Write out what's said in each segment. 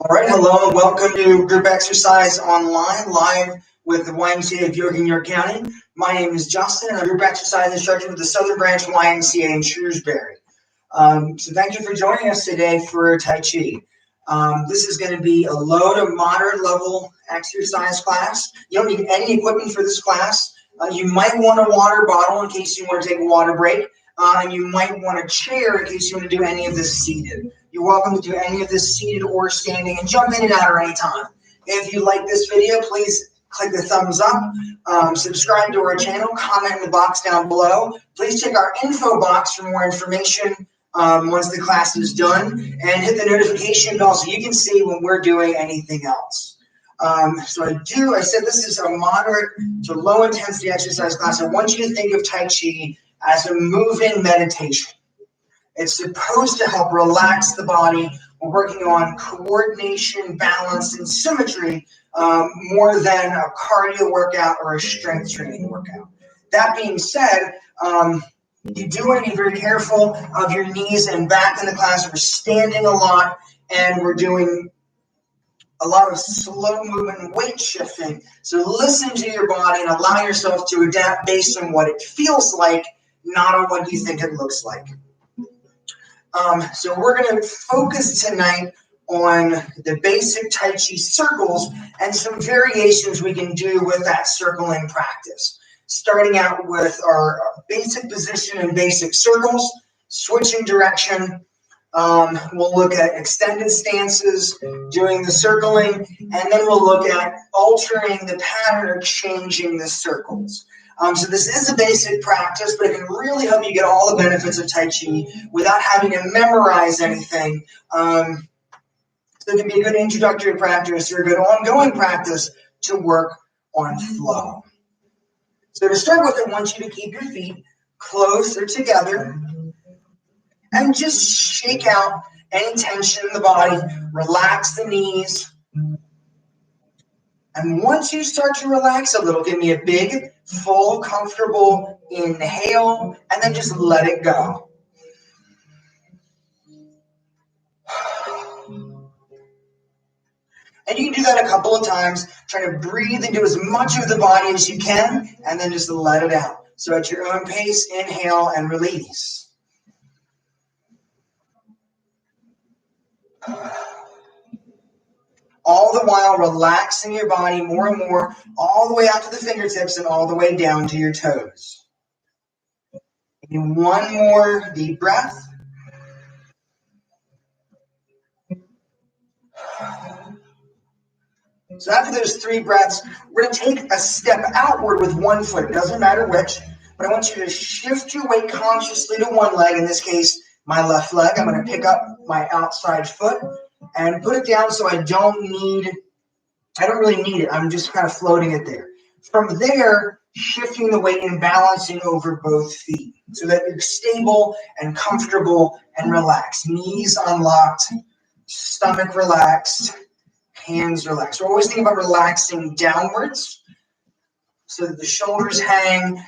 All right, hello and welcome to Group Exercise Online, live with the YMCA of York County. My name is Justin, and I'm a Group Exercise Instructor with the Southern Branch YMCA in Shrewsbury. So thank you for joining us today for Tai Chi. This is going to be a low to moderate level exercise class. You don't need any equipment for this class. You might want a water bottle in case you want to take a water break, and you might want a chair in case you want to do any of this seated. You're welcome to do any of this seated or standing and jump in and out at any time. If you like this video, please click the thumbs up, subscribe to our channel, comment in the box down below. Please check our info box for more information once the class is done, and hit the notification bell so you can see when we're doing anything else. I said this is a moderate to low intensity exercise class. I want you to think of Tai Chi as a moving meditation. It's supposed to help relax the body. We're working on coordination, balance, and symmetry more than a cardio workout or a strength training workout. That being said, you do want to be very careful of your knees and back in the class. We're standing a lot, and we're doing a lot of slow movement and weight shifting. So listen to your body and allow yourself to adapt based on what it feels like, not on what you think it looks like. So we're going to focus tonight on the basic Tai Chi circles and some variations we can do with that circling practice. Starting out with our basic position and basic circles, switching direction. We'll look at extended stances, doing the circling, and then we'll look at altering the pattern or changing the circles. So this is a basic practice, but it can really help you get all the benefits of Tai Chi without having to memorize anything. So it can be a good introductory practice or a good ongoing practice to work on flow. So to start with, I want you to keep your feet closer together and just shake out any tension in the body. Relax the knees. And once you start to relax a little, give me a big, full, comfortable inhale, and then just let it go. And you can do that a couple of times, trying to breathe into as much of the body as you can, and then just let it out. So at your own pace, inhale and release. All the while relaxing your body more and more, all the way out to the fingertips and all the way down to your toes. And one more deep breath. So after those 3 breaths, we're going to take a step outward with one foot. It doesn't matter which, but I want you to shift your weight consciously to one leg. In this case, my left leg. I'm going to pick up my outside foot and put it down so I don't really need it. I'm just kind of floating it there. From there, shifting the weight and balancing over both feet so that you're stable and comfortable and relaxed. Knees unlocked, stomach relaxed, hands relaxed. We're always thinking about relaxing downwards so that the shoulders hang,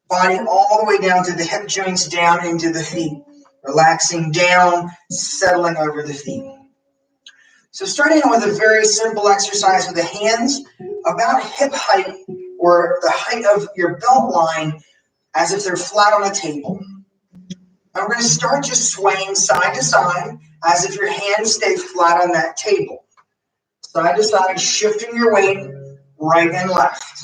body all the way down to the hip joints, down into the feet. Relaxing down, settling over the feet. So starting with a very simple exercise with the hands about hip height or the height of your belt line as if they're flat on a table. And we're going to start just swaying side to side as if your hands stay flat on that table. Side to side, shifting your weight right and left.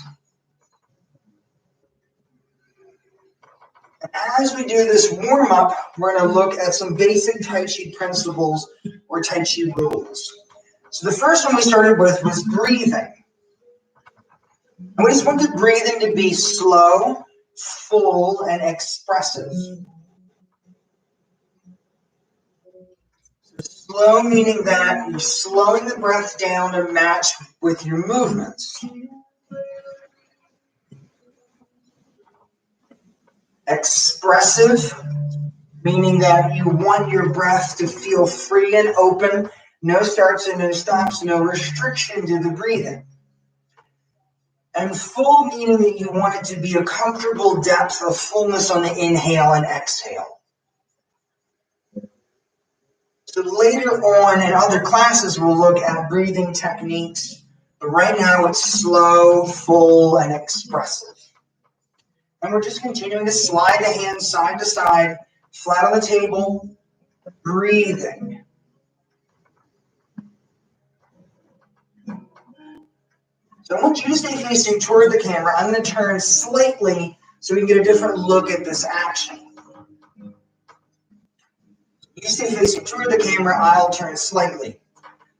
And as we do this warm-up, we're going to look at some basic Tai Chi principles or Tai Chi rules. So the first one we started with was breathing. And we just want the breathing to be slow, full, and expressive. So slow meaning that you're slowing the breath down to match with your movements. Expressive, meaning that you want your breath to feel free and open, no starts and no stops, no restriction to the breathing. And full, meaning that you want it to be a comfortable depth of fullness on the inhale and exhale. So later on in other classes, we'll look at breathing techniques, but right now it's slow, full, and expressive. And we're just continuing to slide the hands side to side, flat on the table, breathing. So I want you to stay facing toward the camera. I'm going to turn slightly so we can get a different look at this action. You stay facing toward the camera, I'll turn slightly.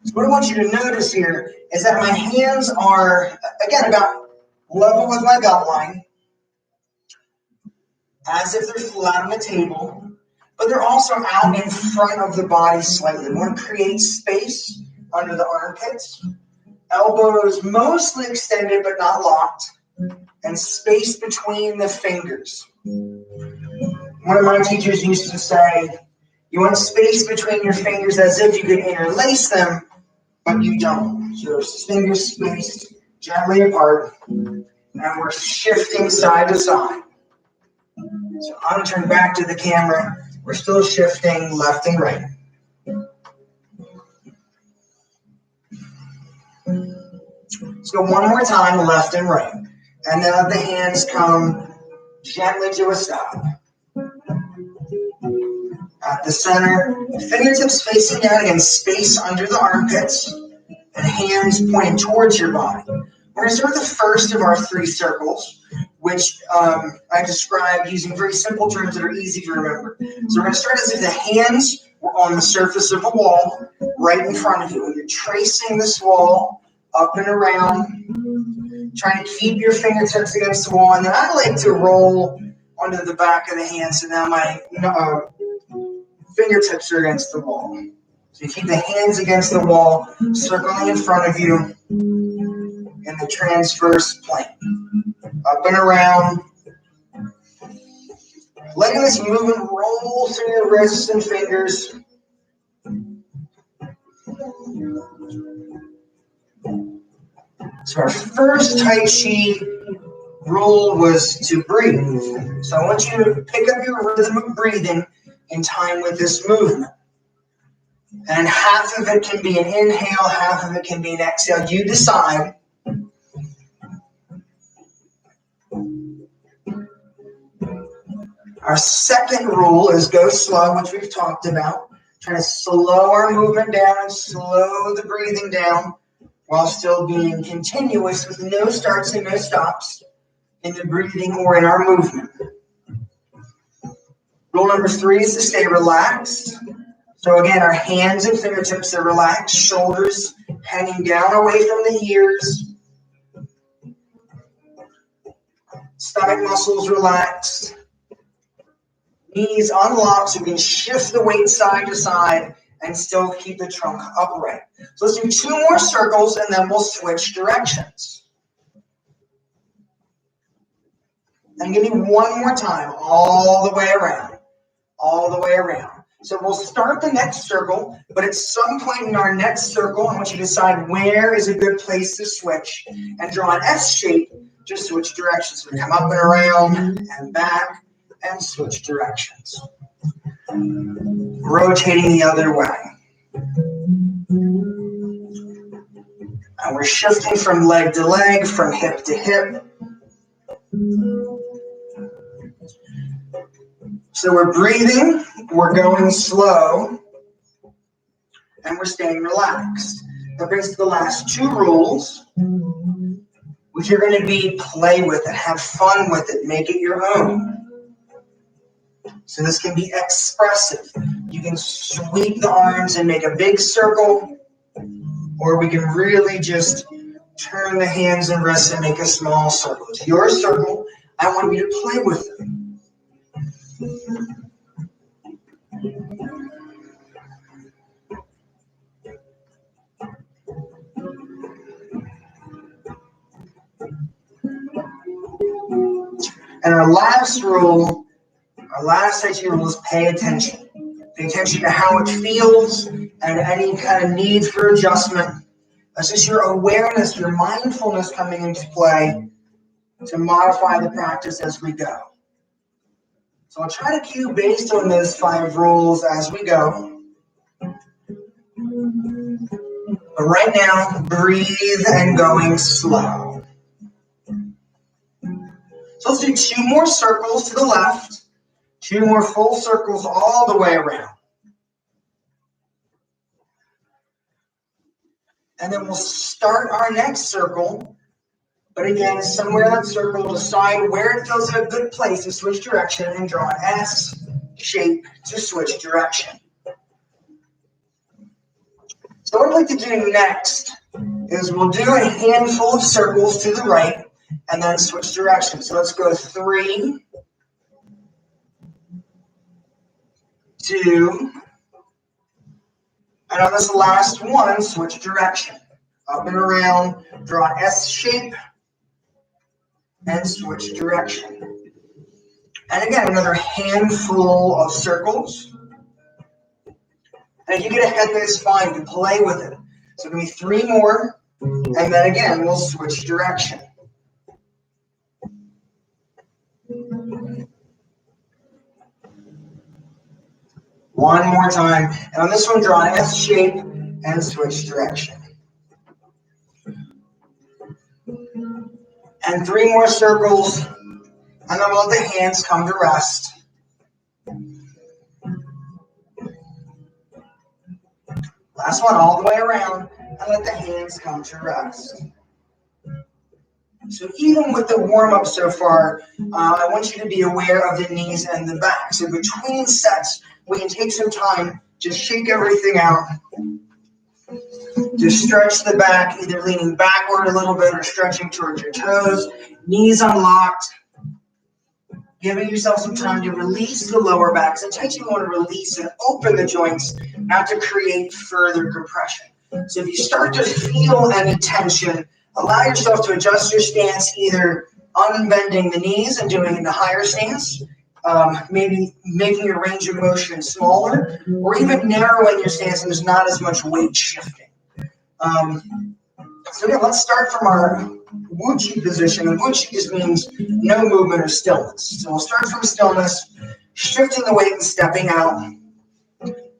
So what I want you to notice here is that my hands are, again, about level with my belt line, as if they're flat on the table, but they're also out in front of the body slightly. We want to create space under the armpits, elbows mostly extended but not locked, and space between the fingers. One of my teachers used to say, you want space between your fingers as if you could interlace them, but you don't. So your fingers spaced gently apart, and we're shifting side to side. So I'm going to turn back to the camera. We're still shifting left and right. Let's go one more time, left and right. And then let the hands come gently to a stop. At the center, fingertips facing down against space under the armpits, and hands pointing towards your body. We're going to start the first of our 3 circles, which I described using very simple terms that are easy to remember. So we're going to start as if the hands were on the surface of a wall right in front of you. And you're tracing this wall up and around, trying to keep your fingertips against the wall. And then I like to roll onto the back of the hand, so now my fingertips are against the wall. So you keep the hands against the wall, circling in front of you in the transverse plane. Up and around. Letting this movement roll through your wrists and fingers. So our first Tai Chi rule was to breathe. So I want you to pick up your rhythm of breathing in time with this movement. And half of it can be an inhale, half of it can be an exhale. You decide. Our second rule is go slow, which we've talked about. Trying to slow our movement down and slow the breathing down while still being continuous with no starts and no stops in the breathing or in our movement. Rule number 3 is to stay relaxed. So again, our hands and fingertips are relaxed, shoulders hanging down away from the ears, stomach muscles relaxed, knees unlocked so we can shift the weight side to side and still keep the trunk upright. So let's do 2 more circles and then we'll switch directions. And give me one more time, all the way around, all the way around. So we'll start the next circle, but at some point in our next circle, I want you to decide where is a good place to switch and draw an S shape to switch directions. So we come up and around and back and switch directions. Rotating the other way. And we're shifting from leg to leg, from hip to hip. So we're breathing, we're going slow, and we're staying relaxed. That brings to the last 2 rules, which are going to be play with it, have fun with it, make it your own. So this can be expressive. You can sweep the arms and make a big circle, or we can really just turn the hands and wrists and make a small circle. It's your circle. I want you to play with it. And our last rule, our last Tai Chi rule is pay attention. Pay attention to how it feels and any kind of need for adjustment. That's just your awareness, your mindfulness coming into play to modify the practice as we go. So I'll try to cue based on those 5 rules as we go. But right now, breathe and going slow. So let's do 2 more circles to the left, 2 more full circles all the way around. And then we'll start our next circle. But again, somewhere in that circle, decide where it feels like a good place to switch direction and draw an S shape to switch direction. So what I'd like to do next is we'll do a handful of circles to the right and then switch direction. So let's go 3, 2, and on this last one, switch direction. Up and around, draw an S shape, and switch direction. And again, another handful of circles. And if you get ahead, that's fine. You play with it. So give me 3 more, and then again, we'll switch direction. One more time. And on this one, draw an S shape and switch direction. And 3 more circles, and then we'll let the hands come to rest. Last one, all the way around, and let the hands come to rest. So even with the warm-up so far, I want you to be aware of the knees and the back. So between sets, we can take some time to shake everything out, to stretch the back, either leaning backward a little bit or stretching towards your toes, knees unlocked, giving yourself some time to release the lower back. Sometimes you want to release and open the joints, not to create further compression. So if you start to feel any tension, allow yourself to adjust your stance, either unbending the knees and doing in the higher stance, maybe making your range of motion smaller, or even narrowing your stance and there's not as much weight shifting. So again, let's start from our Wuchi position. And Wuchi just means no movement or stillness. So we'll start from stillness, shifting the weight and stepping out,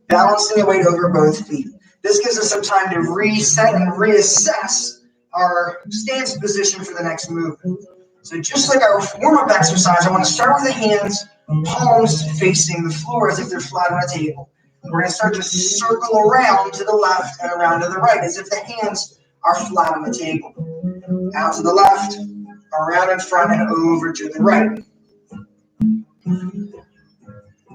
balancing the weight over both feet. This gives us some time to reset and reassess our stance position for the next movement. So just like our warm-up exercise, I want to start with the hands, palms facing the floor as if they're flat on a table. We're going to start to circle around to the left and around to the right as if the hands are flat on the table. Out to the left, around in front, and over to the right.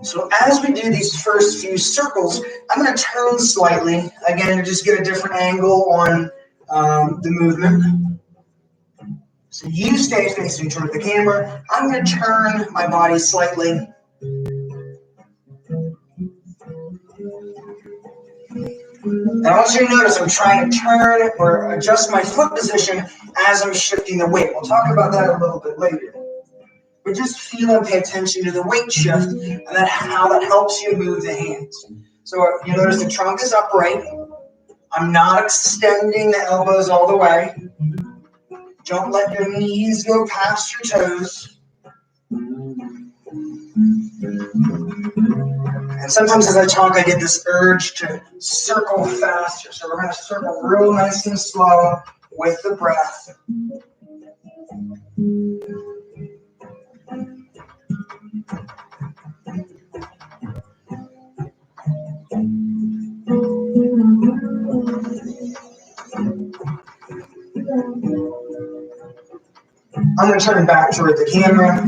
So as we do these first few circles, I'm going to turn slightly, again, to just get a different angle on the movement. So you stay facing toward the camera. I'm going to turn my body slightly. And I want you to notice I'm trying to turn or adjust my foot position as I'm shifting the weight. We'll talk about that a little bit later. But just feel and pay attention to the weight shift and how that helps you move the hands. So you notice the trunk is upright. I'm not extending the elbows all the way. Don't let your knees go past your toes. And sometimes as I talk, I get this urge to circle faster. So we're going to circle real nice and slow with the breath. I'm going to turn back toward the camera.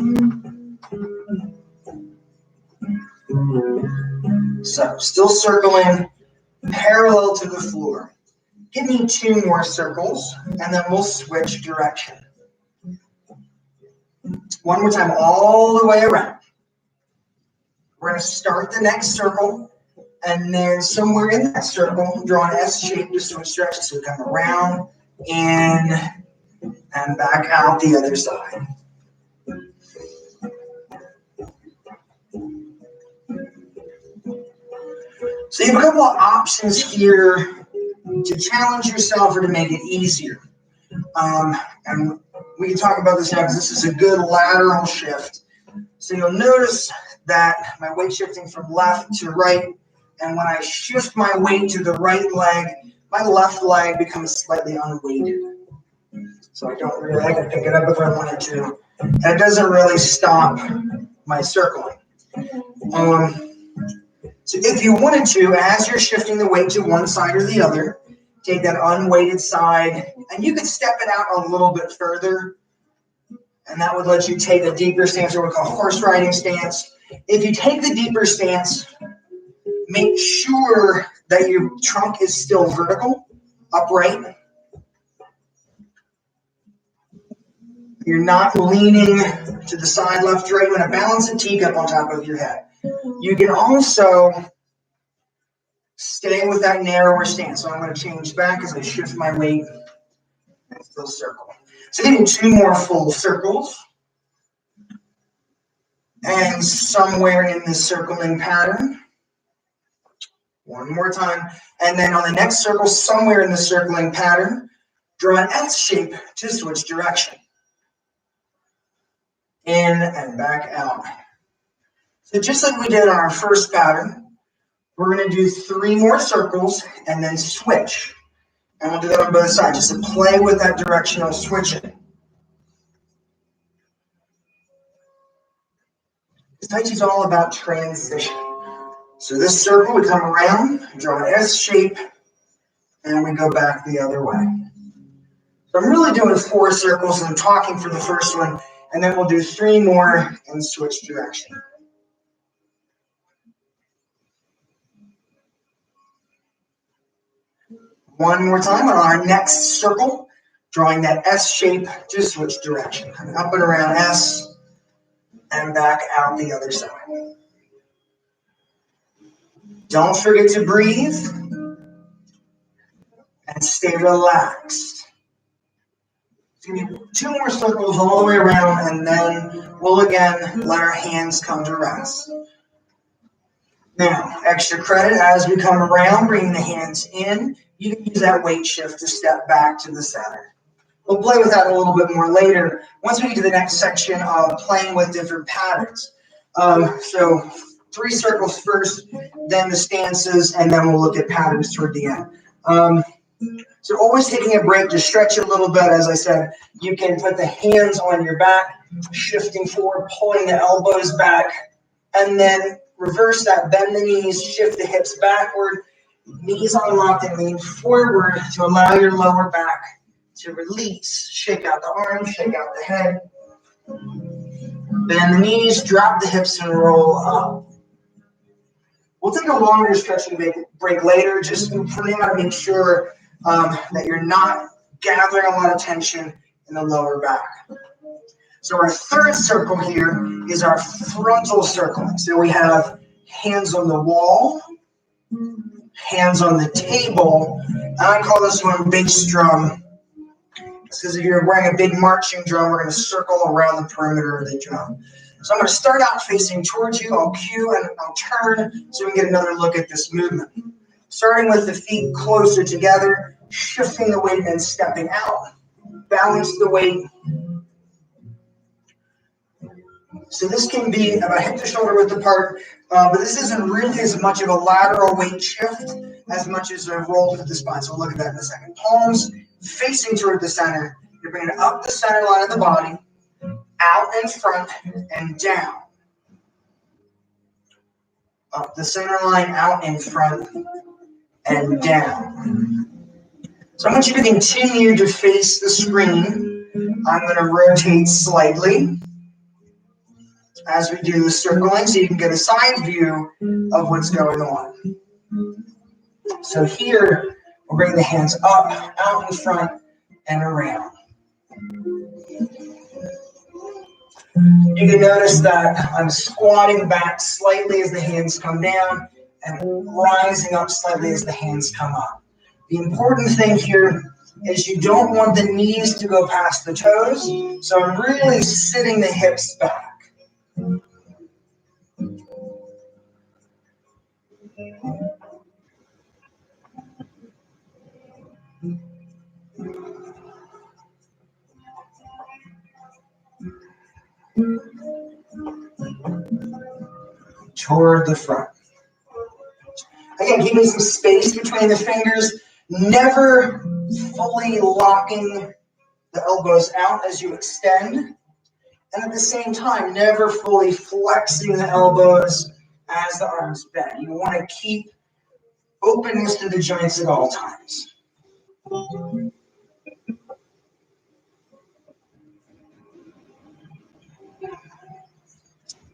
So, still circling parallel to the floor. Give me 2 more circles, and then we'll switch direction. One more time, all the way around. We're going to start the next circle, and then somewhere in that circle, draw an S shape to switch direction. So come around, in, and back out the other side. So you have a couple of options here to challenge yourself or to make it easier. And we can talk about this now because this is a good lateral shift. So you'll notice that my weight shifting from left to right, And when I shift my weight to the right leg, my left leg becomes slightly unweighted. So I can pick it up if I wanted to. And it doesn't really stop my circling. So if you wanted to, as you're shifting the weight to one side or the other, take that unweighted side, and you could step it out a little bit further, and that would let you take a deeper stance, or what we call horse riding stance. If you take the deeper stance, make sure that your trunk is still vertical, upright. You're not leaning to the side, left, right. You want to balance a teacup on top of your head. You can also stay with that narrower stance. So I'm going to change back as I shift my weight and still circle. So getting 2 more full circles. And somewhere in this circling pattern. One more time. And then on the next circle, somewhere in the circling pattern, draw an S shape to switch direction. In and back out. So just like we did on our first pattern, we're going to do 3 more circles and then switch. And we'll do that on both sides, just to play with that directional switching. Tai Chi is all about transition. So this circle, we come around, draw an S shape, and we go back the other way. So I'm really doing 4 circles, and I'm talking for the first one, and then we'll do 3 more and switch direction. One more time on our next circle, drawing that S shape to switch direction. Up and around S, and back out the other side. Don't forget to breathe and stay relaxed. It's going to be 2 more circles all the way around, and then we'll again let our hands come to rest. Now, extra credit as we come around, bringing the hands in. You can use that weight shift to step back to the center. We'll play with that a little bit more later once we get to the next section of playing with different patterns. So 3 circles first, then the stances, and then we'll look at patterns toward the end. So always taking a break to stretch a little bit. As I said, you can put the hands on your back, shifting forward, pulling the elbows back, and then reverse that, bend the knees, shift the hips backward, knees unlocked and lean forward to allow your lower back to release. Shake out the arms, shake out the head. Bend the knees, drop the hips, and roll up. We'll take a longer stretching break later, just for now to make sure that you're not gathering a lot of tension in the lower back. So our third circle here is our frontal circling. So we have hands on the wall, hands on the table, and I call this one bass drum. Because if you're wearing a big marching drum, we're going to circle around the perimeter of the drum. So I'm going to start out facing towards you. I'll cue and I'll turn so we can get another look at this movement. Starting with the feet closer together, shifting the weight and stepping out. Balance the weight. So this can be about hip to shoulder width apart, but this isn't really as much of a lateral weight shift as much as a roll through the spine. So we'll look at that in a second. Palms facing toward the center. You're bringing it up the center line of the body, out in front, and down. Up the center line, out in front, and down. So I want you to continue to face the screen. I'm going to rotate slightly as we do the circling so you can get a side view of what's going on. So here, we'll bring the hands up, out in front, and around. You can notice that I'm squatting back slightly as the hands come down and rising up slightly as the hands come up. The important thing here is you don't want the knees to go past the toes, so I'm really sitting the hips back. Toward the front. keeping some space between the fingers, never fully locking the elbows out as you extend, and at the same time, never fully flexing the elbows as the arms bend. You want to keep openness to the joints at all times.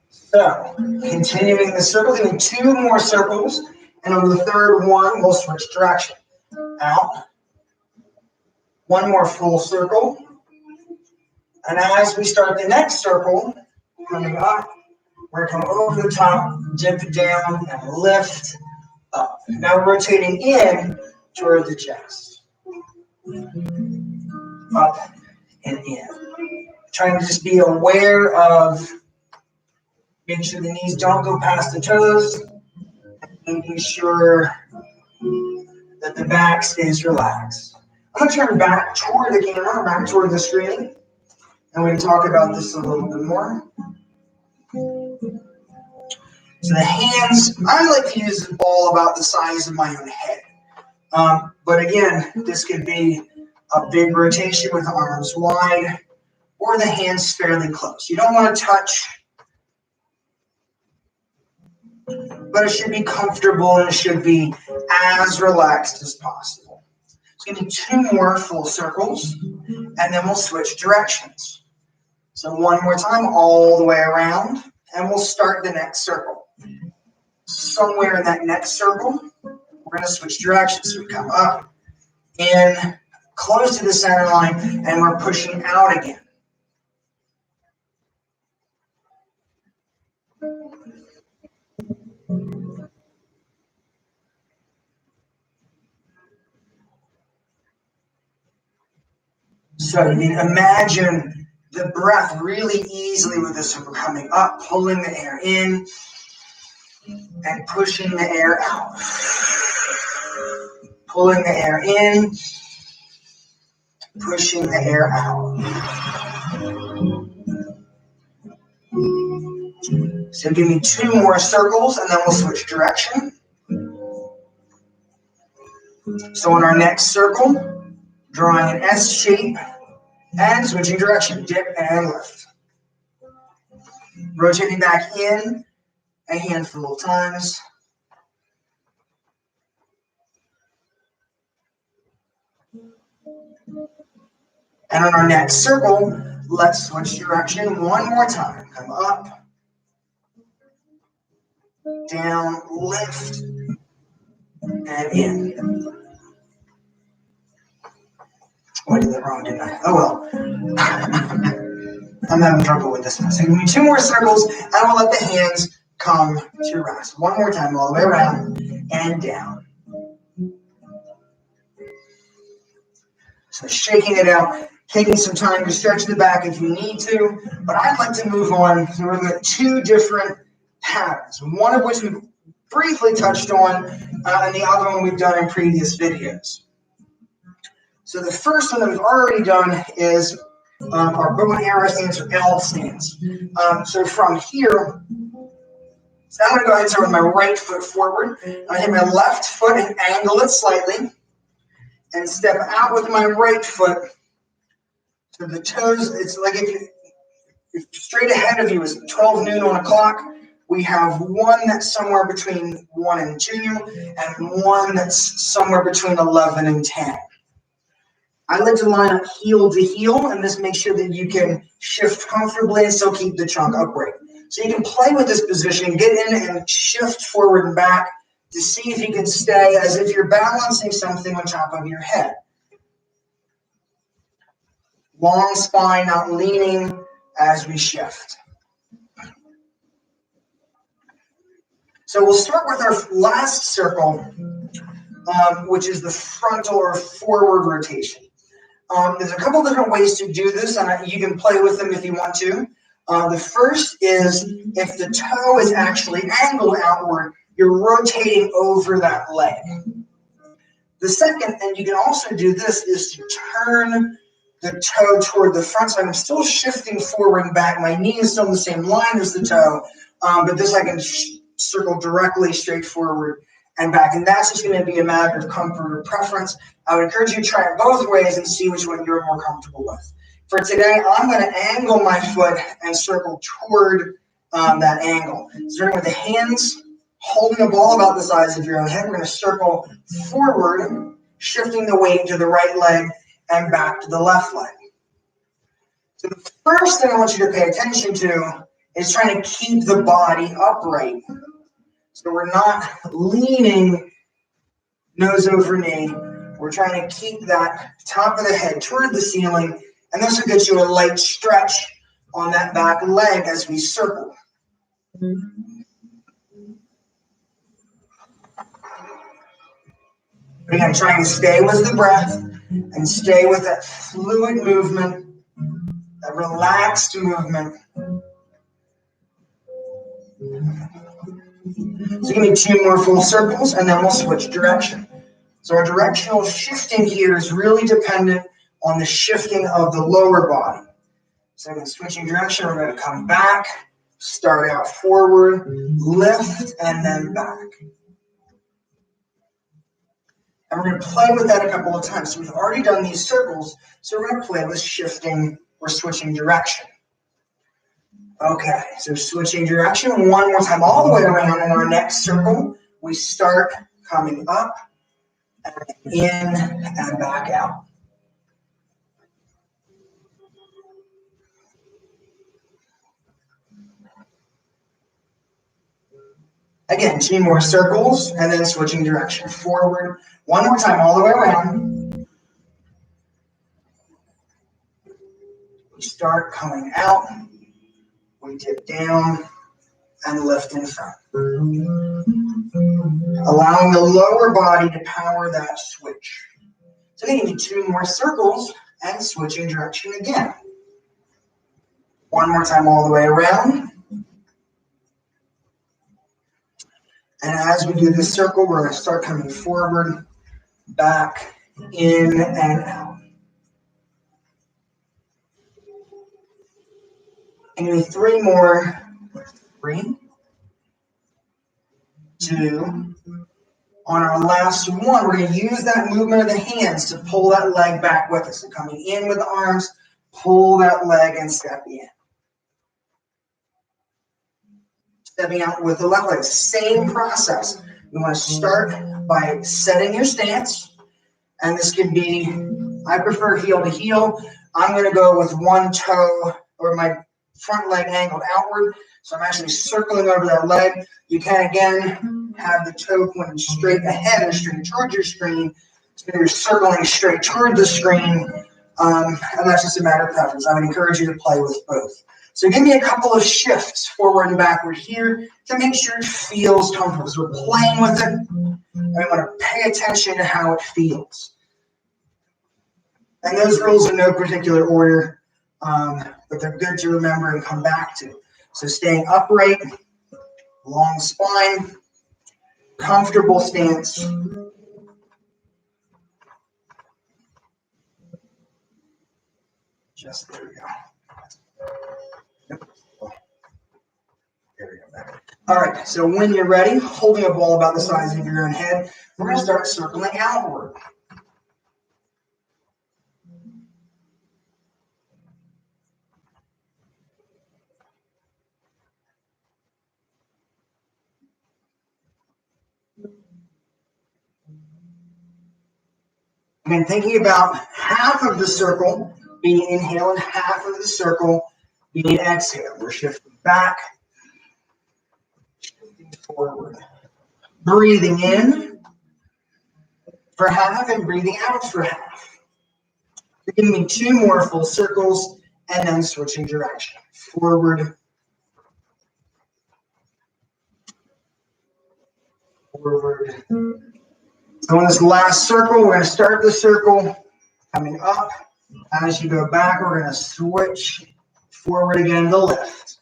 So, continuing the circle, doing 2 more circles, and on the third one, we'll switch direction. Out. 1 more full circle. And as we start the next circle, coming up, we're going to come over the top, dip it down, and lift up. Now rotating in toward the chest. Up and in. Trying to just be aware of making sure the knees don't go past the toes, making sure that the back stays relaxed. I'm going to turn back toward the camera, back toward the screen, and we can talk about this a little bit more. So the hands, I like to use a ball about the size of my own head. But again, this could be a big rotation with the arms wide, or the hands fairly close. You don't want to touch, but it should be comfortable and it should be as relaxed as possible. It's going to be 2 more full circles, and then we'll switch directions. So 1 more time, all the way around, and we'll start the next circle. Somewhere in that next circle, we're going to switch directions. So we come up, in, close to the center line, and we're pushing out again. So you can imagine the breath really easily with this. So we're coming up, pulling the air in, and pushing the air out. Pulling the air in, pushing the air out. So give me 2 more circles, and then we'll switch direction. So in our next circle, drawing an S shape, and switching direction, dip and lift. Rotating back in a handful of times. And on our next circle, let's switch direction 1 more time. Come up, down, lift, and in. Oh, I did that wrong, didn't I? Oh well. I'm having trouble with this one. So give me 2 more circles, and we'll let the hands come to rest. 1 more time, all the way around and down. So shaking it out, taking some time to stretch the back if you need to, but I'd like to move on. So we're looking at 2 different patterns, one of which we've briefly touched on, and the other one we've done in previous videos. So the first one that we've already done is our bow and arrow stance or L stance. So from here, so I'm going to go ahead and start with my right foot forward. I'm going to hit my left foot and angle it slightly, and step out with my right foot. So the toes, it's like if straight ahead of you is 12 noon on a clock, we have one that's somewhere between 1 and 2, and one that's somewhere between 11 and 10. I like to line up heel to heel, and this makes sure that you can shift comfortably and still keep the trunk upright. So you can play with this position, get in and shift forward and back to see if you can stay as if you're balancing something on top of your head. Long spine, not leaning as we shift. So we'll start with our last circle, which is the frontal or forward rotation. There's a couple different ways to do this, and you can play with them if you want to. The first is if the toe is actually angled outward, you're rotating over that leg. The second, and you can also do this, is to turn the toe toward the front. So I'm still shifting forward and back. My knee is still in the same line as the toe, but this I can circle directly straight forward and back. And that's just going to be a matter of comfort or preference. I would encourage you to try it both ways and see which one you're more comfortable with. For today, I'm going to angle my foot and circle toward that angle. Starting with the hands, holding a ball about the size of your own head, we're going to circle forward, shifting the weight to the right leg and back to the left leg. So the first thing I want you to pay attention to is trying to keep the body upright. So we're not leaning nose over knee. We're trying to keep that top of the head toward the ceiling, and this will get you a light stretch on that back leg as we circle. Again, try and stay with the breath and stay with that fluid movement, that relaxed movement. So give me 2 more full circles, and then we'll switch direction. So our directional shifting here is really dependent on the shifting of the lower body. So again, switching direction, we're going to come back, start out forward, lift, and then back. And we're going to play with that a couple of times. So we've already done these circles, so we're going to play with shifting or switching direction. Okay, so switching direction one more time, all the way around in our next circle. We start coming up, and in, and back out. Again, 2 more circles, and then switching direction forward. One more time, all the way around. We start coming out. We dip down and lift in front. Allowing the lower body to power that switch. So we need 2 more circles and switching direction again. One more time, all the way around. And as we do this circle, we're going to start coming forward, back, in, and out. And give me 3 more. 3, 2. On our last one, we're going to use that movement of the hands to pull that leg back with us. So coming in with the arms, pull that leg and step in. Stepping out with the left leg, same process. You want to start by setting your stance, and this can be, I prefer heel to heel. I'm going to go with one toe or my front leg angled outward, so I'm actually circling over that leg. You can, again, have the toe pointed straight ahead or straight towards your screen, so you're circling straight toward the screen, and that's just a matter of preference. I would encourage you to play with both. So give me a couple of shifts forward and backward here to make sure it feels comfortable. So we're playing with it, and we want to pay attention to how it feels. And those rules in no particular order, but they're good to remember and come back to. So staying upright, long spine, comfortable stance. Just there we go. There we go. All right, so when you're ready, holding a ball about the size of your own head, we're going to start circling outward. And thinking about half of the circle being inhale and half of the circle being exhale. We're shifting back, shifting forward. Breathing in for half and breathing out for half. So give me 2 more full circles and then switching direction. Forward, forward. So in this last circle, we're going to start the circle coming up. As you go back, we're going to switch forward again to lift.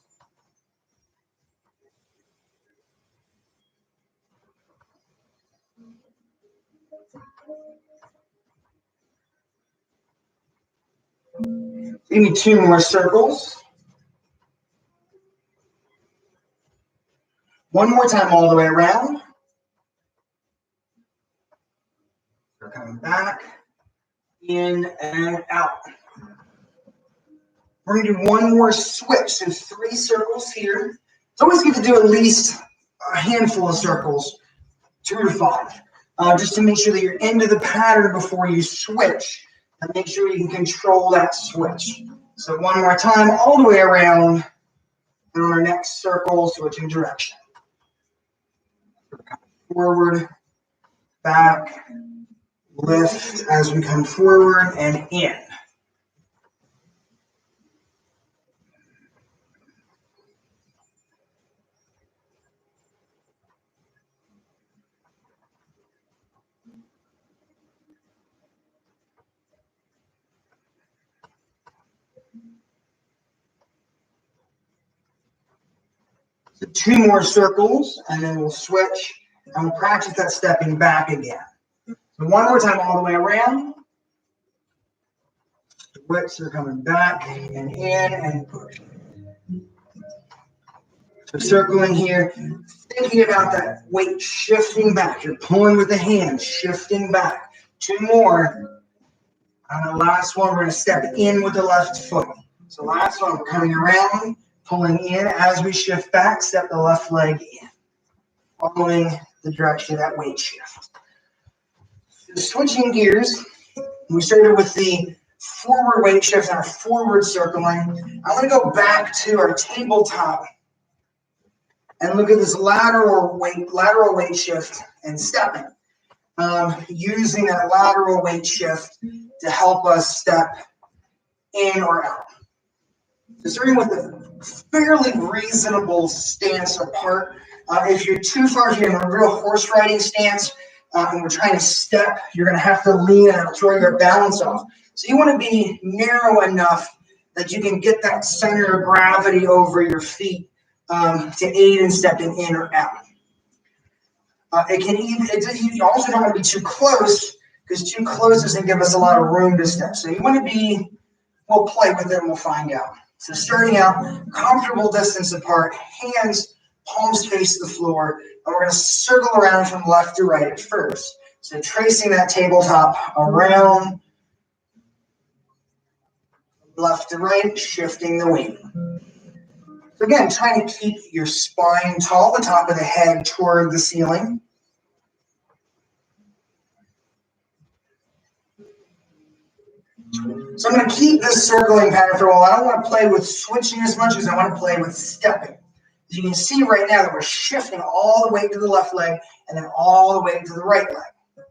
Give me 2 more circles. One more time all the way around. we're coming back, in and out. We're going to do one more switch. So 3 circles here. It's always good to do at least a handful of circles, 2 to 5, just to make sure that you're into the pattern before you switch, and make sure you can control that switch. So one more time, all the way around, and on our next circle, switching direction. Forward, back, lift as we come forward, and in. So 2 more circles, and then we'll switch, and we'll practice that stepping back again. So one more time all the way around. Switch, so coming back, and in, and push. So circling here, thinking about that weight shifting back. You're pulling with the hands, shifting back. 2 more. On the last one, we're going to step in with the left foot. So last one, we're coming around, pulling in as we shift back, step the left leg in, following the direction of that weight shift. So switching gears, we started with the forward weight shift and our forward circling. I'm going to go back to our tabletop and look at this lateral weight shift and stepping. Using that lateral weight shift to help us step in or out. So starting with a fairly reasonable stance apart. If you're too far, if you're in a real horse riding stance and we're trying to step, you're going to have to lean and throw your balance off. So you want to be narrow enough that you can get that center of gravity over your feet to aid in stepping in or out. You also don't want to be too close, because too close doesn't give us a lot of room to step. So you want to be, we'll play with it and we'll find out. So starting out, comfortable distance apart, hands, palms face the floor, and we're going to circle around from left to right at first. So tracing that tabletop around, left to right, shifting the weight. So again, trying to keep your spine tall, the top of the head toward the ceiling. So I'm going to keep this circling pattern for a while. I don't want to play with switching as much as I want to play with stepping. As you can see right now that we're shifting all the way to the left leg and then all the way to the right leg.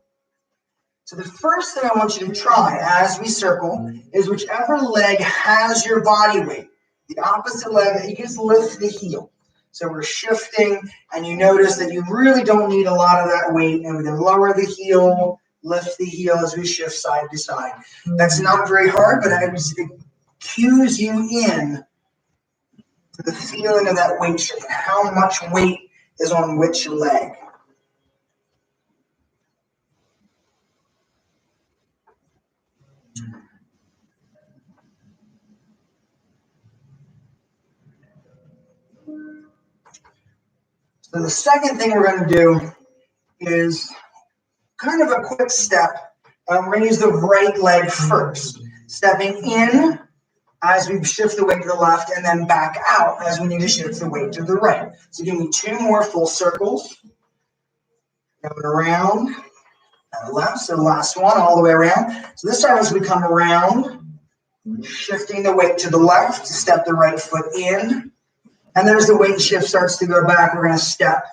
So the first thing I want you to try as we circle is whichever leg has your body weight, the opposite leg, you just lift the heel. So we're shifting, and you notice that you really don't need a lot of that weight, and we can lower the heel, lift the heel as we shift side to side. That's not very hard, but it cues you in to the feeling of that weight shift, how much weight is on which leg. So the second thing we're going to do is kind of a quick step. We're going to use the right leg first, stepping in as we shift the weight to the left, and then back out as we need to shift the weight to the right. So give me 2 more full circles. Going around and left, so the last one all the way around. So this time as we come around, shifting the weight to the left to step the right foot in. And then as the weight shift starts to go back, we're going to step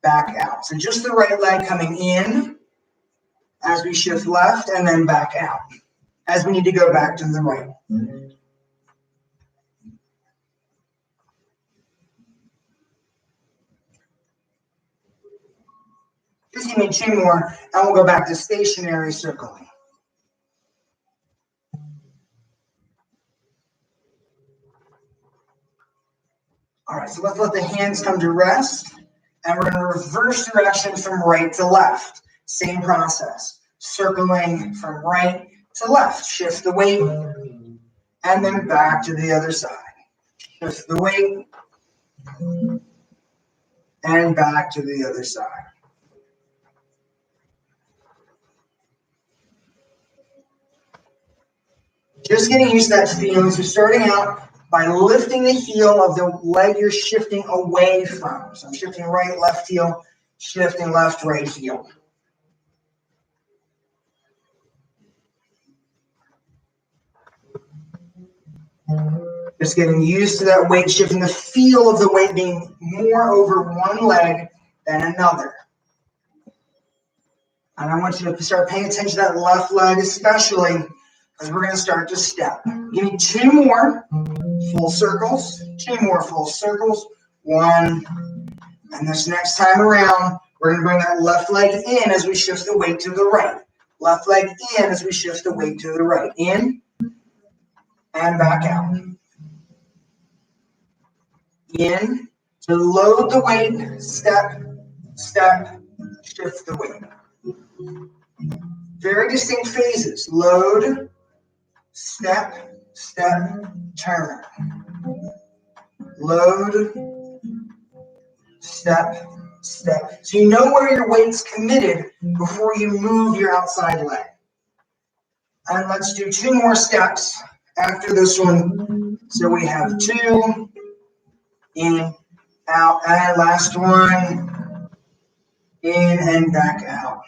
back out. So just the right leg coming in as we shift left, and then back out as we need to go back to the right. Just give me 2 more, and we'll go back to stationary circling. All right, so let's let the hands come to rest, and we're going to reverse direction from right to left. Same process, circling from right to left. Shift the weight, and then back to the other side. Shift the weight, and back to the other side. Just getting used to that feeling. So starting out by lifting the heel of the leg you're shifting away from. So I'm shifting right, left heel, shifting left, right heel. Just getting used to that weight shifting, the feel of the weight being more over one leg than another. And I want you to start paying attention to that left leg especially, because we're going to start to step. Give me 2 more full circles, 2 more full circles, 1, and this next time around, we're going to bring that left leg in as we shift the weight to the right. Left leg in as we shift the weight to the right. In and back out. In, to load the weight, step, step, shift the weight. Very distinct phases. Load, step, step, turn. Load, step, step. So you know where your weight's committed before you move your outside leg. And let's do 2 more steps after this one. So we have 2, in, out, and last one, in and back out.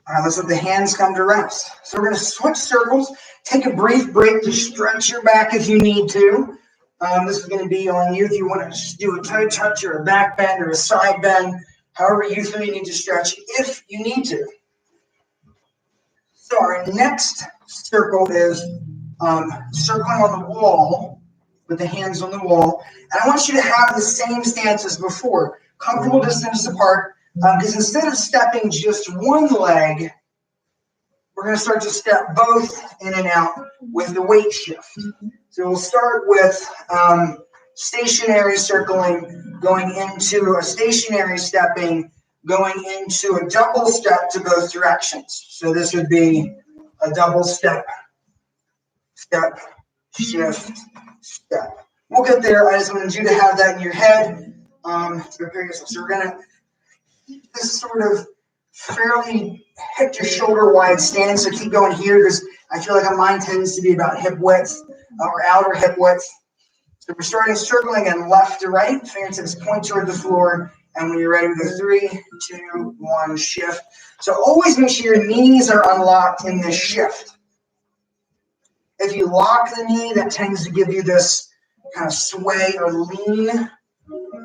All right, let's let the hands come to rest. So we're going to switch circles. Take a brief break to stretch your back if you need to. This is going to be on you if you want to just do a toe touch or a back bend or a side bend, however you feel you need to stretch if you need to. So our next circle is circling on the wall with the hands on the wall. And I want you to have the same stance as before, comfortable distance apart. Because instead of stepping just one leg, we're going to start to step both in and out with the weight shift. So we'll start with stationary circling, going into a stationary stepping, going into a double step to both directions. So this would be a double step, step, shift, step. We'll get there. I just wanted you to have that in your head to prepare yourself. So we're going to this sort of fairly hip to shoulder wide stance. So keep going here because I feel like mine tends to be about hip width or outer hip width. So we're starting circling and left to right. Fingertips point toward the floor. And when you're ready, we go 3, 2, 1, shift. So always make sure your knees are unlocked in this shift. If you lock the knee, that tends to give you this kind of sway or lean.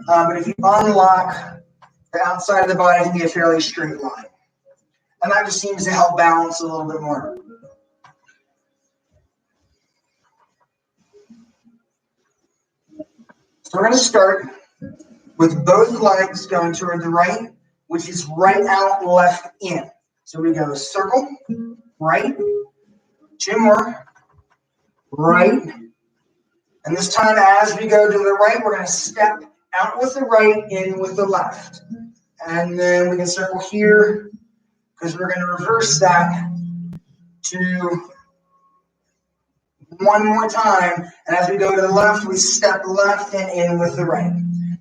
But if you unlock the outside of the body, can be a fairly straight line. And that just seems to help balance a little bit more. So we're going to start with both legs going toward the right, which is right out, left in. So we go circle, right, 2 more, right. And this time as we go to the right, we're going to step out with the right, in with the left. And then we can circle here because we're going to reverse that to 1 more time. And as we go to the left, we step left and in with the right.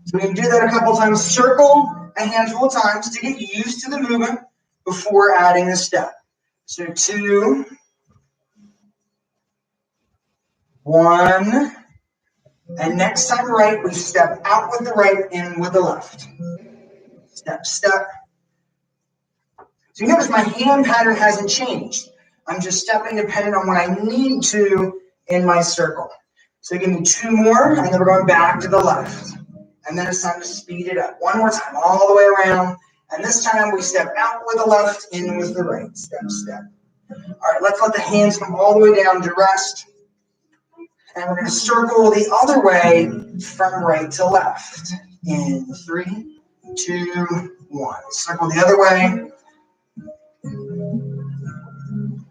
So we can do that a couple times. Circle a handful of times to get used to the movement before adding the step. So 2, 1, and next time right, we step out with the right, in with the left. Step, step. So you notice my hand pattern hasn't changed. I'm just stepping dependent on what I need to in my circle. So give me 2 more, and then we're going back to the left. And then it's time to speed it up. 1 more time, all the way around. And this time we step out with the left, in with the right. Step, step. All right, let's let the hands come all the way down to rest. And we're going to circle the other way from right to left. In 3, 2, 1. Circle the other way.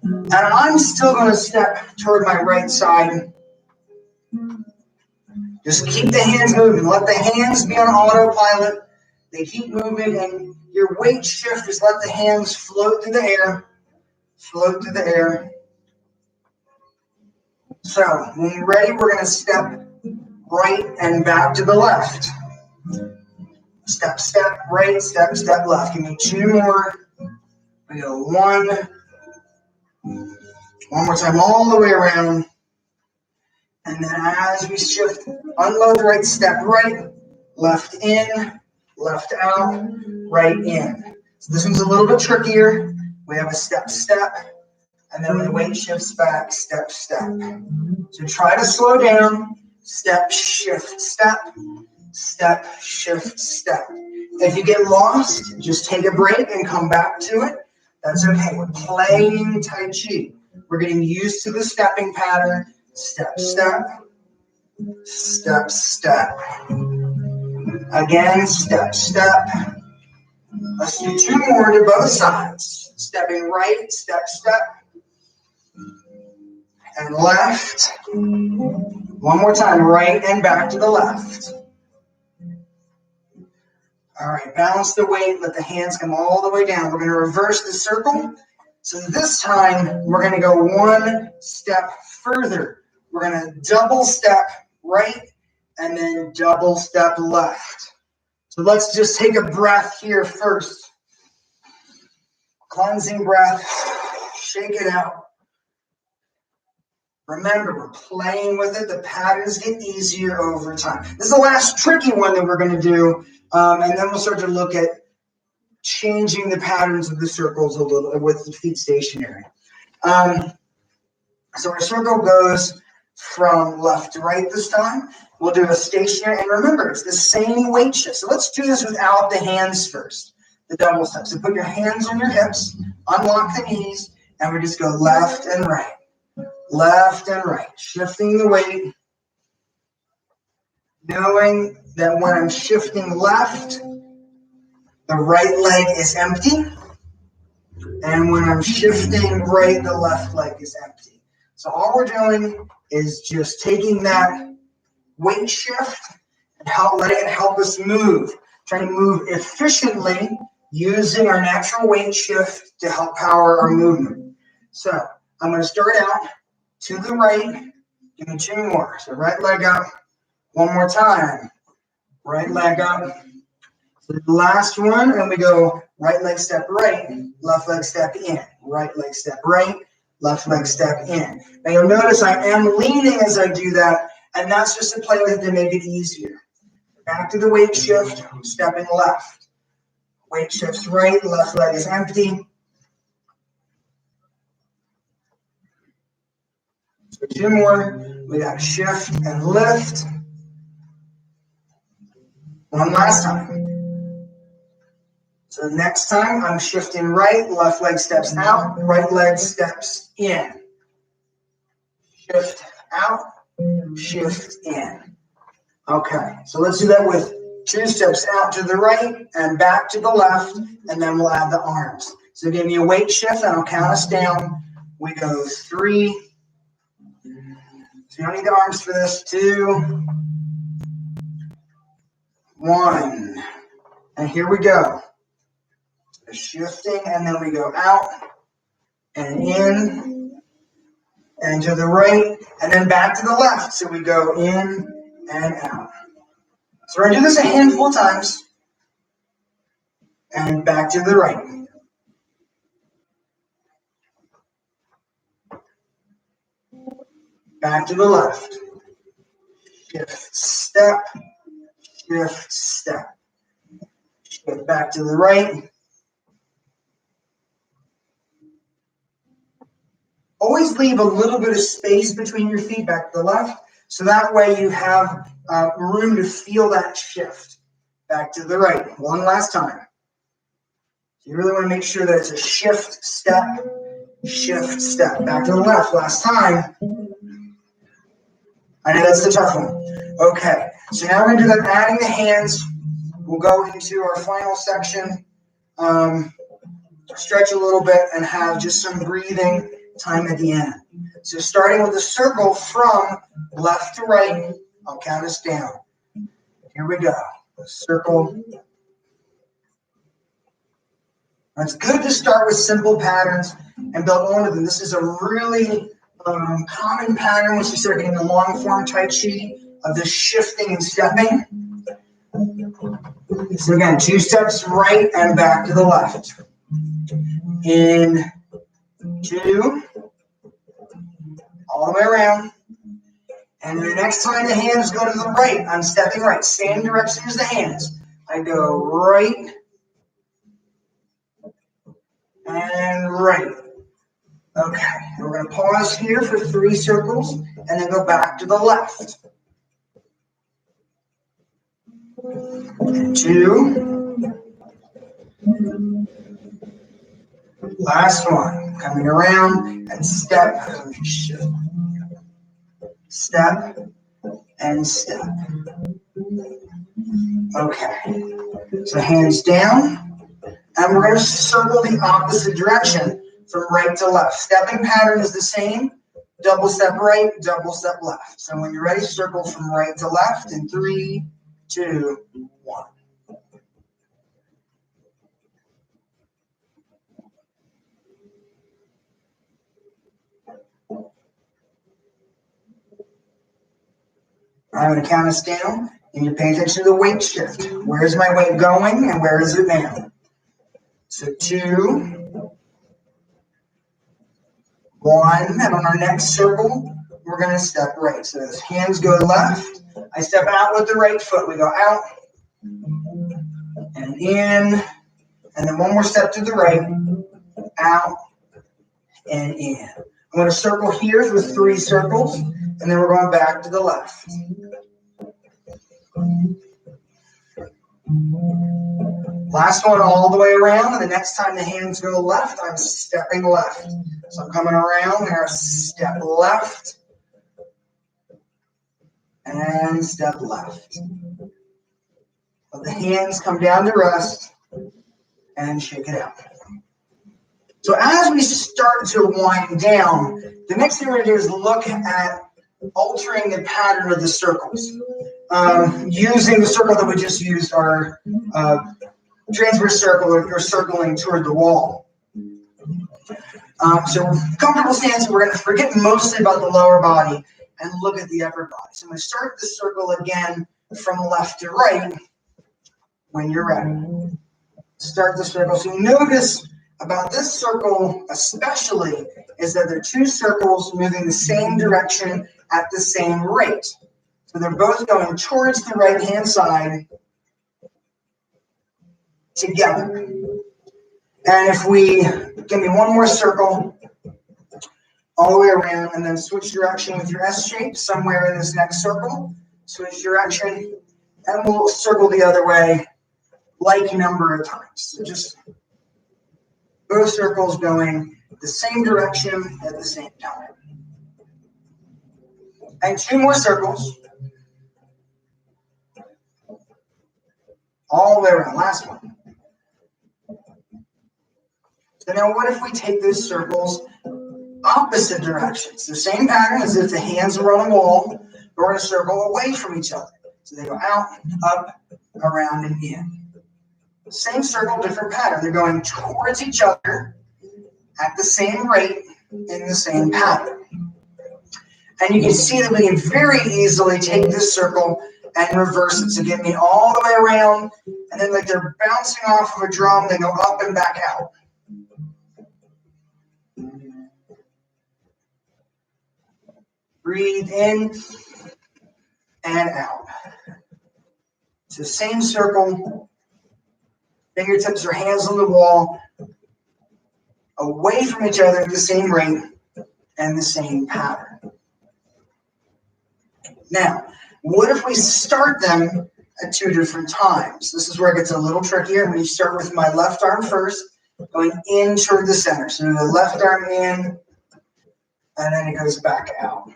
And I'm still going to step toward my right side. Just keep the hands moving. Let the hands be on autopilot. They keep moving, and your weight shift is let the hands float through the air. Float through the air. So when you're ready, we're going to step right and back to the left. Step, step, right, step, step, left. Give me 2 more. We go 1, One more time, all the way around. And then as we shift, unload right, step right, left in, left out, right in. So this one's a little bit trickier. We have a step, step, and then when the weight shifts back, step, step. So try to slow down, step, shift, step, step, shift, step. If you get lost, just take a break and come back to it. That's okay. We're playing Tai Chi. We're getting used to the stepping pattern. Step, step, step, step. Again, step, step. Let's do two more to both sides. Stepping right, step, step. And left. One more time, right and back to the left. All right, balance the weight, let the hands come all the way down. We're going to reverse the circle. So this time, we're going to go one step further. We're going to double step right and then double step left. So let's just take a breath here first. Cleansing breath, shake it out. Remember, we're playing with it. The patterns get easier over time. This is the last tricky one that we're going to do, and then we'll start to look at changing the patterns of the circles a little with the feet stationary. So our circle goes from left to right this time. We'll do a stationary, and remember, it's the same weight shift. So let's do this without the hands first, the double step. So put your hands on your hips, unlock the knees, and we just go left and right. Left and right, shifting the weight, knowing that when I'm shifting left, the right leg is empty, and when I'm shifting right, the left leg is empty. So all we're doing is just taking that weight shift and letting it help us move, trying to move efficiently using our natural weight shift to help power our movement. So I'm going to start out to the right, give me two more. So right leg up, one more time. Right leg up. So the last one, and we go right leg step right, left leg step in. Right leg step right, left leg step in. Now you'll notice I am leaning as I do that, and that's just to play with it to make it easier. Back to the weight shift, stepping left. Weight shifts right, left leg is empty. So two more, we got shift and lift. One last time. So next time I'm shifting right, left leg steps out, right leg steps in. Shift out, shift in. Okay, so let's do that with two steps out to the right and back to the left, and then we'll add the arms. So give me a weight shift, and I'll count us down. We go 3. So you don't need the arms for this. 2, 1. And here we go. Shifting, and then we go out and in and to the right, and then back to the left. So we go in and out. So we're going to do this a handful of times. And back to the right. Back to the left. Shift, step, shift, step. Shift back to the right. Always leave a little bit of space between your feet back to the left, so that way you have room to feel that shift. Back to the right. One last time. You really want to make sure that it's a shift, step, shift, step. Back to the left. Last time. I know that's the tough one. Okay, so now we're going to do that, adding the hands. We'll go into our final section, stretch a little bit, and have just some breathing time at the end. So starting with the circle from left to right, I'll count us down. Here we go. The circle. It's good to start with simple patterns and build on them. This is a really common pattern once you start getting the long form Tai Chi of this shifting and stepping. So again, 2 steps right and back to the left. In 2, all the way around. And the next time the hands go to the right, I'm stepping right. Same direction as the hands. I go right and right. Okay, we're going to pause here for 3 circles and then go back to the left. 2. Last one. Coming around and step, step, and step. Okay, so hands down, and we're going to circle the opposite direction from right to left. Stepping pattern is the same, double step right, double step left. So when you're ready, circle from right to left in 3, 2, 1. I'm going to count us down, and you pay attention to the weight shift. Where is my weight going, and where is it now? So 2, 1, and on our next circle, we're going to step right. So as hands go left, I step out with the right foot. We go out and in, and then one more step to the right, out and in. I'm going to circle here with 3 circles, and then we're going back to the left. Last one all the way around, and the next time the hands go left, I'm stepping left. So I'm coming around here, step left, and step left. Let the hands come down to rest, and shake it out. So as we start to wind down, the next thing we're going to do is look at altering the pattern of the circles. Using the circle that we just used, our transverse circle or circling toward the wall. So comfortable stance, we're going to forget mostly about the lower body and look at the upper body. So I'm going to start the circle again from left to right when you're ready. Start the circle. So notice about this circle especially is that they're 2 circles moving the same direction at the same rate. So they're both going towards the right-hand side together. And if we give me one more circle all the way around and then switch direction with your S shape somewhere in this next circle, switch direction, and we'll circle the other way like number of times. So just both circles going the same direction at the same time. And 2 more circles. All the way around, last one. So now what if we take those circles opposite directions? The same pattern as if the hands were on a wall, but we're going to circle away from each other. So they go out, up, around, and in. Same circle, different pattern. They're going towards each other at the same rate in the same pattern. And you can see that we can very easily take this circle and reverse it. So get me all the way around, and then like they're bouncing off of a drum, they go up and back out. Breathe in and out. So same circle, fingertips or hands on the wall, away from each other at the same rate and the same pattern. Now, what if we start them at 2 different times? This is where it gets a little trickier. When you start with my left arm first, going in toward the center. So the left arm in, and then it goes back out.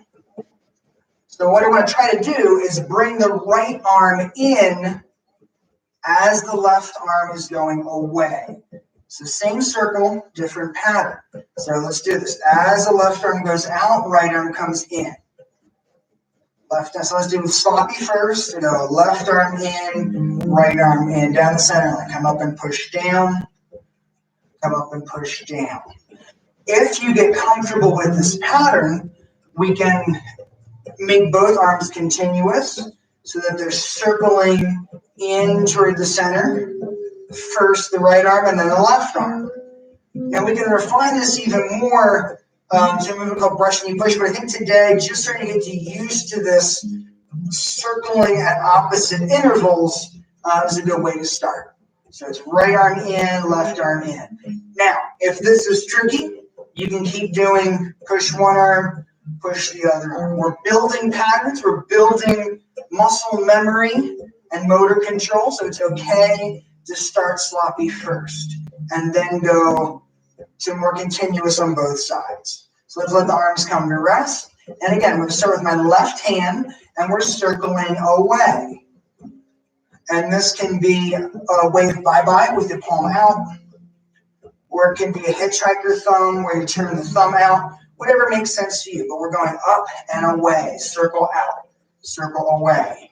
So what I want to try to do is bring the right arm in as the left arm is going away. So same circle, different pattern. So let's do this. As the left arm goes out, right arm comes in. Left arm. So let's do sloppy first. You know, left arm in, right arm in, down the center line. Come up and push down. Come up and push down. If you get comfortable with this pattern, we can make both arms continuous so that they're circling in toward the center. First the right arm and then the left arm. And we can refine this even more So a movement called brush knee push. But I think today, just starting to get used to this circling at opposite intervals is a good way to start. So it's right arm in, left arm in. Now, if this is tricky, you can keep doing push one arm, push the other arm. We're building patterns, we're building muscle memory and motor control, so it's okay to start sloppy first and then go to more continuous on both sides. So let's let the arms come to rest. And again, I'm going to start with my left hand, and we're circling away. And this can be a wave bye-bye with the palm out, or it can be a hitchhiker thumb where you turn the thumb out, whatever makes sense to you. But we're going up and away, circle out, circle away.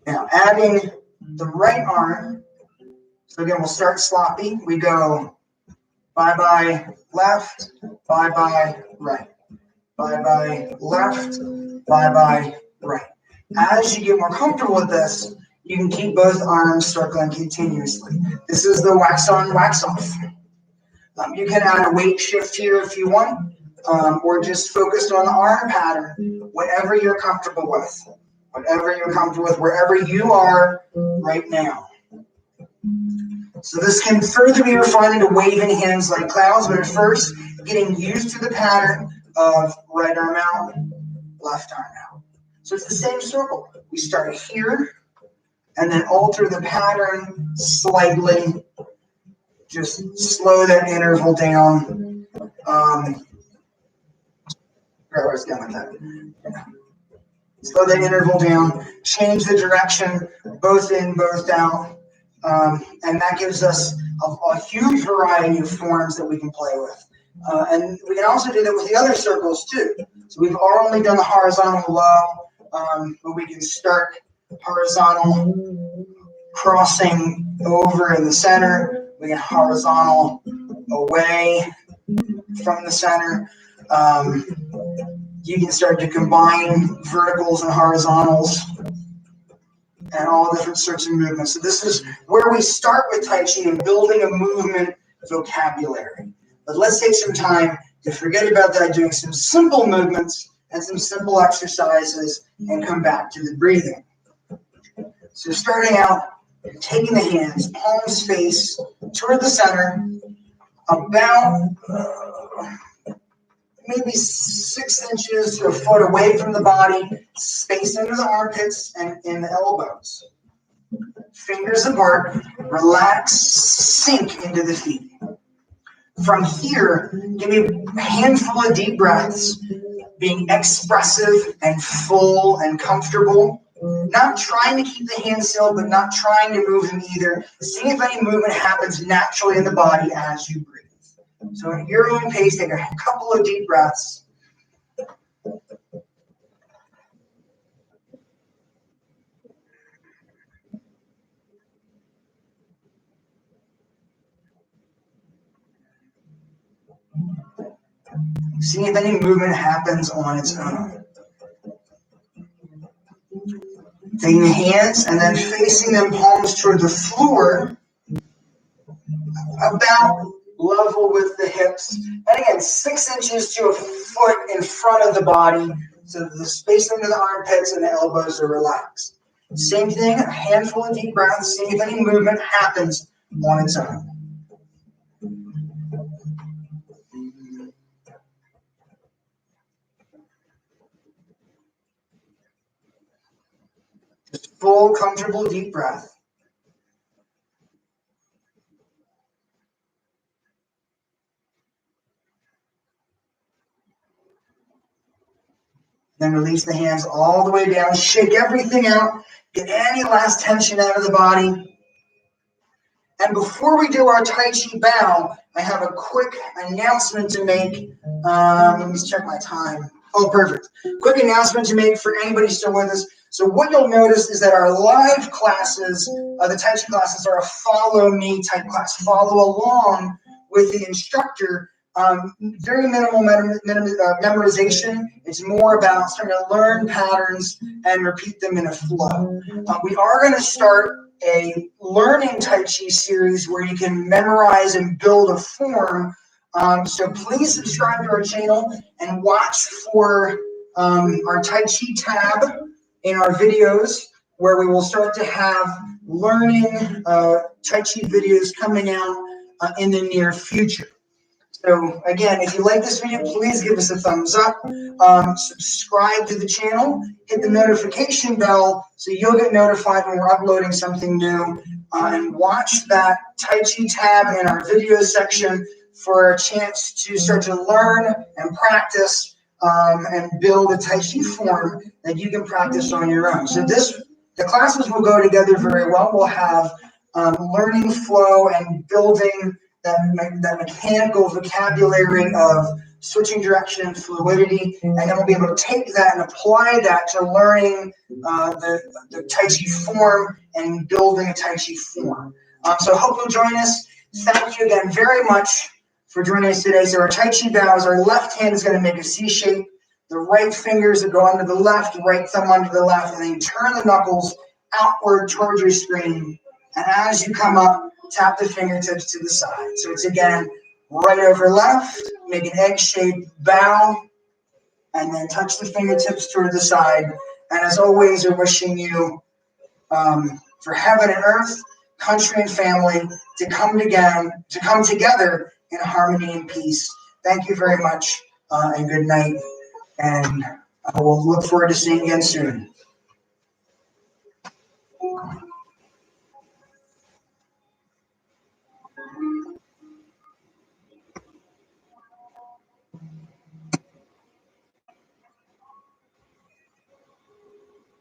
Now, adding the right arm. So again, we'll start sloppy. We go bye-bye left, bye-bye right. Bye-bye left, bye-bye right. As you get more comfortable with this, you can keep both arms circling continuously. This is the wax on, wax off. You can add a weight shift here if you want, or just focus on the arm pattern, whatever you're comfortable with. Whatever you're comfortable with, wherever you are right now. So this can further be refined into waving hands like clouds, but at first, getting used to the pattern of right arm out, left arm out. So it's the same circle. We start here and then alter the pattern slightly. Just slow that interval down. Where I was going with that. Yeah. Slow that interval down, change the direction, both in, both out. And that gives us a huge variety of forms that we can play with. And we can also do that with the other circles too. So we've only done the horizontal low, but we can start horizontal crossing over in the center. We can horizontal away from the center. You can start to combine verticals and horizontals and all different sorts of movements. So this is where we start with Tai Chi and building a movement vocabulary. But let's take some time to forget about that, doing some simple movements and some simple exercises and come back to the breathing. So starting out, taking the hands, palms face toward the center, about maybe 6 inches to a foot away from the body, space under the armpits and in the elbows. Fingers apart, relax, sink into the feet. From here, give me a handful of deep breaths, being expressive and full and comfortable. Not trying to keep the hands still, but not trying to move them either. See if any movement happens naturally in the body as you breathe. So at your own pace, take a couple of deep breaths. See if any movement happens on its own. Taking the hands and then facing them palms toward the floor, about level with the hips. And again, 6 inches to a foot in front of the body, so the space under the armpits and the elbows are relaxed. Same thing, a handful of deep breaths, see if any movement happens on its own. Just full, comfortable, deep breath. Then release the hands all the way down. Shake everything out. Get any last tension out of the body. And before we do our Tai Chi bow, I have a quick announcement to make. Let me check my time. Oh, perfect. Quick announcement to make for anybody still with us. So what you'll notice is that our live classes, the Tai Chi classes, are a follow me type class. Follow along with the instructor. Very minimal memorization. It's more about starting to learn patterns and repeat them in a flow. We are going to start a learning Tai Chi series where you can memorize and build a form. So please subscribe to our channel and watch for our Tai Chi tab in our videos, where we will start to have learning Tai Chi videos coming out in the near future. So again, if you like this video, please give us a thumbs up, subscribe to the channel, hit the notification bell so you'll get notified when we're uploading something new, and watch that Tai Chi tab in our video section for a chance to start to learn and practice and build a Tai Chi form that you can practice on your own. So the classes will go together very well. We'll have learning flow and building that mechanical vocabulary of switching direction and fluidity, and then we'll be able to take that and apply that to learning the Tai Chi form and building a Tai Chi form. So I hope you'll join us. Thank you again very much for joining us today. So our Tai Chi bows, our left hand is going to make a C shape, the right fingers that go under the left, right thumb under the left, and then you turn the knuckles outward towards your screen, and as you come up, tap the fingertips to the side. So it's again, right over left, make an egg-shaped bow, and then touch the fingertips toward the side. And as always, we're wishing you for heaven and earth, country and family to come together in harmony and peace. Thank you very much, and good night. And we'll look forward to seeing you again soon.